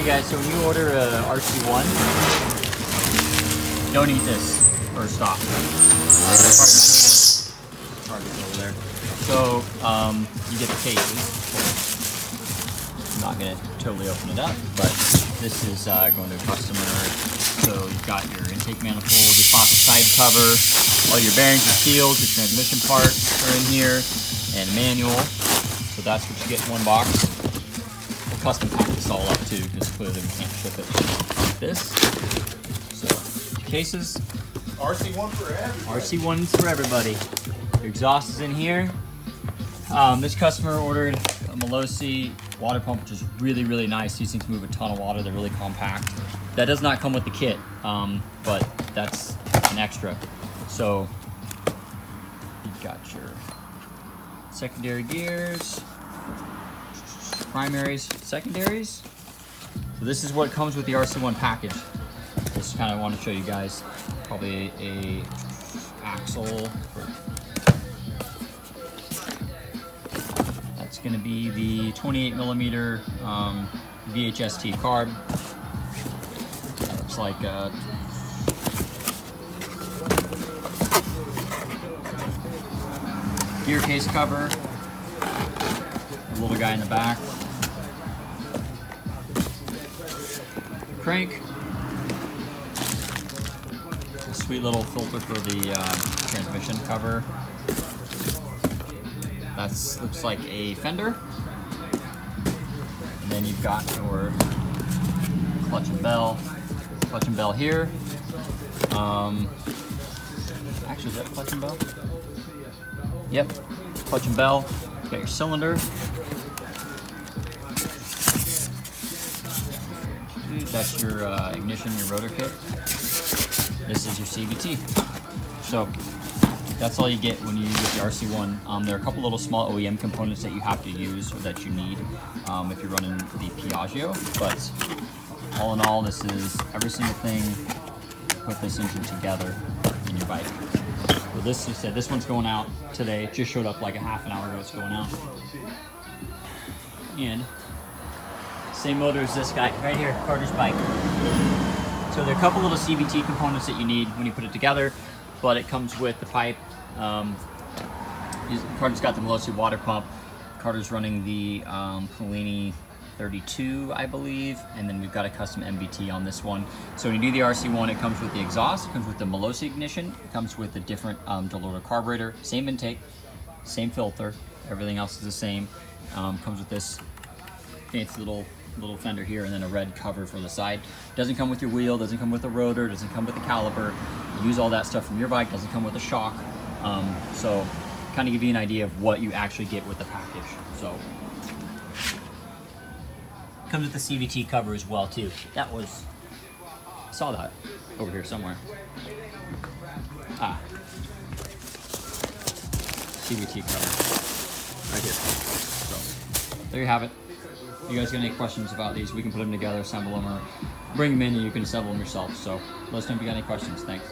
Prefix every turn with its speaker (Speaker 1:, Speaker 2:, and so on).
Speaker 1: Hey guys, so when you order a RC1, don't eat this first off. Target over there. So you get the cases. I'm not going to totally open it up, but this is going to a customer. So you've got your intake manifold, your faucet side cover, all your bearings are sealed, your transmission parts are in here, and a manual. So that's what you get in one box. We'll custom pack this all up too, because clearly we can't ship it like this. So cases.
Speaker 2: RC1 for everybody.
Speaker 1: RC1's for everybody. Your exhaust is in here. This customer ordered a Malossi water pump, which is really, really nice. These things move a ton of water. They're really compact. That does not come with the kit, but that's an extra. So you've got your secondary gears, primaries, secondaries. So this is what comes with the RC1 package. Just kind of want to show you guys probably a axle. That's going to be the 28 millimeter VHST carb. That looks like a gear case cover. A little guy in the back. Crank. A sweet little filter for the transmission cover. That looks like a fender. And then you've got your clutch and bell here. Actually, is that clutch and bell? Yep, clutch and bell. You got your cylinder. That's your ignition, your rotor kit. This is your CVT. So that's all you get when you get the RC1. There are a couple little small OEM components that you have to use or that you need if you're running the Piaggio. But all in all, this is every single thing to put this engine together in your bike. So this, you said, this one's going out today. It just showed up like a half an hour ago. It's going out. And same motor as this guy right here, Carter's bike. So there are a couple little CVT components that you need when you put it together, but it comes with the pipe. Carter's got the Malossi water pump. Carter's running the Polini 32, I believe, and then we've got a custom MBT on this one. So when you do the RC1, it comes with the exhaust, it comes with the Malossi ignition, it comes with a different diluter carburetor, same intake, same filter, everything else is the same. Comes with this fancy little fender here and then a red cover for the side. Doesn't come with your wheel, doesn't come with a rotor, doesn't come with a caliper. You use all that stuff from your bike, doesn't come with a shock. So kind of give you an idea of what you actually get with the package. So comes with the CVT cover as well too. I saw that over here somewhere. CVT cover right here. So there you have it. If you guys got any questions about these, we can put them together, assemble them, or bring them in and you can assemble them yourself. So let us know if you got any questions. Thanks.